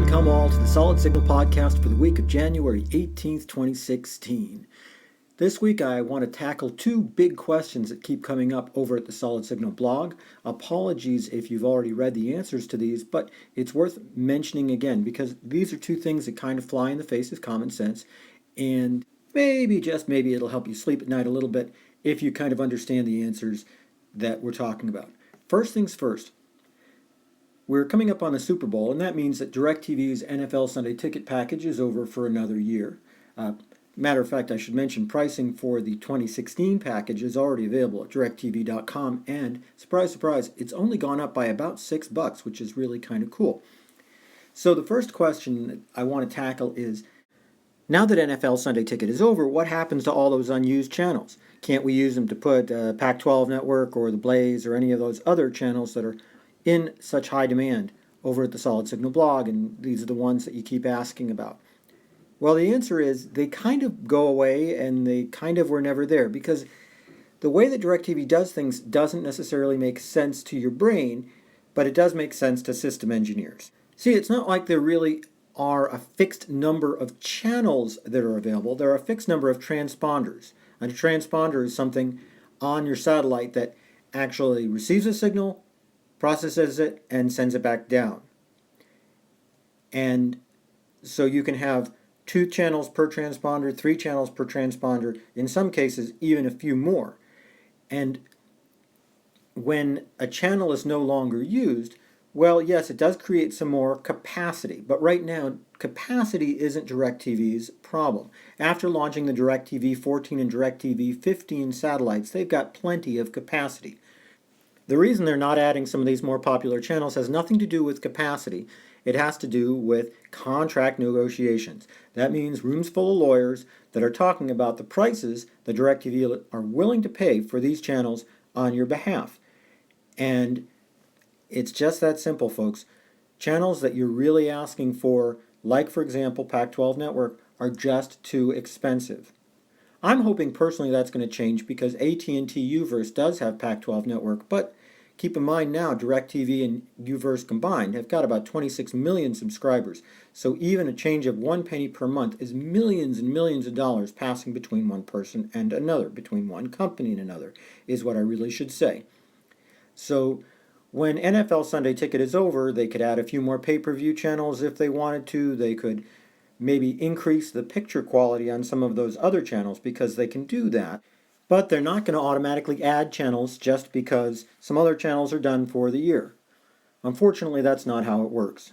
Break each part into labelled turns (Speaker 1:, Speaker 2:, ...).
Speaker 1: Welcome all to the Solid Signal podcast for the week of January 18th, 2016. This week I want to tackle two big questions that keep coming up over at the Solid Signal blog. Apologies if you've already read the answers to these, but it's worth mentioning again because these are two things that kind of fly in the face of common sense, and maybe, just maybe, it'll help you sleep at night a little bit if you kind of understand the answers that we're talking about. First things first. We're coming up on the Super Bowl, and that means that DirecTV's NFL Sunday Ticket package is over for another year. Matter of fact, I should mention pricing for the 2016 package is already available at directv.com, and surprise, surprise, it's only gone up by about $6, which is really kind of cool. So the first question that I want to tackle is, now that NFL Sunday Ticket is over, what happens to all those unused channels? Can't we use them to put Pac-12 Network or the Blaze or any of those other channels that are in such high demand over at the Solid Signal blog, and these are the ones that you keep asking about? Well, the answer is they kind of go away, and they kind of were never there, because the way that DirecTV does things doesn't necessarily make sense to your brain, but it does make sense to system engineers. See, it's not like there really are a fixed number of channels that are available. There are a fixed number of transponders. And a transponder is something on your satellite that actually receives a signal, processes it, and sends it back down. And so you can have 2 channels per transponder, 3 channels per transponder, in some cases even a few more. And when a channel is no longer used, well, yes, it does create some more capacity, but right now capacity isn't DirecTV's problem. After launching the DirecTV 14 and DirecTV 15 satellites, they've got plenty of capacity. The reason they're not adding some of these more popular channels has nothing to do with capacity. It has to do with contract negotiations. That means rooms full of lawyers that are talking about the prices that DirecTV are willing to pay for these channels on your behalf. And it's just that simple, folks. Channels that you're really asking for, like for example Pac-12 Network, are just too expensive. I'm hoping personally that's going to change because AT&T U-verse does have Pac-12 Network, but keep in mind now DirecTV and U-verse combined have got about 26 million subscribers, so even a change of 1 penny per month is millions and millions of dollars passing between one person and another, between one company and another, is what I really should say. So when NFL Sunday Ticket is over, they could add a few more pay-per-view channels if they wanted to. They could maybe increase the picture quality on some of those other channels because they can do that. But they're not going to automatically add channels just because some other channels are done for the year. Unfortunately, that's not how it works.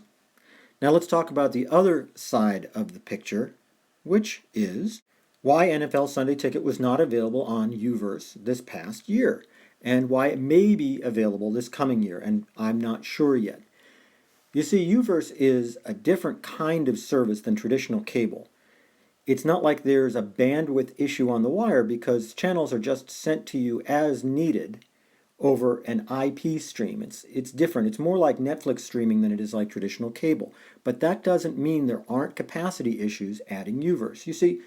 Speaker 1: Now let's talk about the other side of the picture, which is why NFL Sunday Ticket was not available on U-verse this past year, and why it may be available this coming year, and I'm not sure yet. You see, U-verse is a different kind of service than traditional cable. It's not like there's a bandwidth issue on the wire because channels are just sent to you as needed over an IP stream. It's different. It's more like Netflix streaming than it is like traditional cable. But that doesn't mean there aren't capacity issues adding U-verse. You see,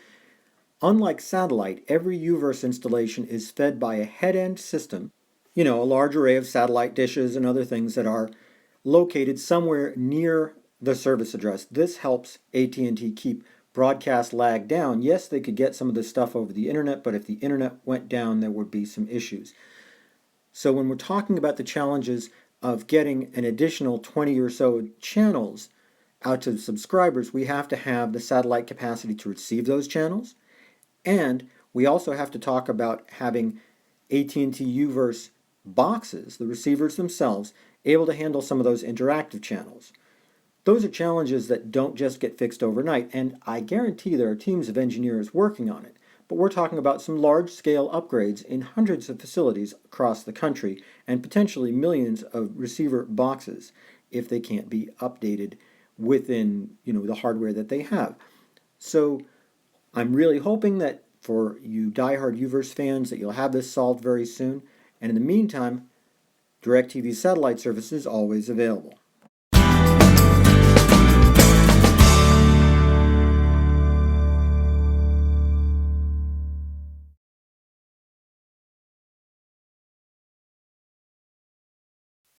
Speaker 1: unlike satellite, every U-verse installation is fed by a head-end system, a large array of satellite dishes and other things that are located somewhere near the service address. This helps AT&T keep broadcast lag down. Yes, they could get some of this stuff over the internet, but if the internet went down, there would be some issues. So when we're talking about the challenges of getting an additional 20 or so channels out to subscribers, we have to have the satellite capacity to receive those channels, and we also have to talk about having AT&T U-verse boxes, the receivers themselves, able to handle some of those interactive channels. Those are challenges that don't just get fixed overnight, and I guarantee there are teams of engineers working on it. But we're talking about some large-scale upgrades in hundreds of facilities across the country and potentially millions of receiver boxes if they can't be updated within, the hardware that they have. So I'm really hoping that for you diehard U-verse fans that you'll have this solved very soon. And in the meantime, DirecTV satellite service is always available.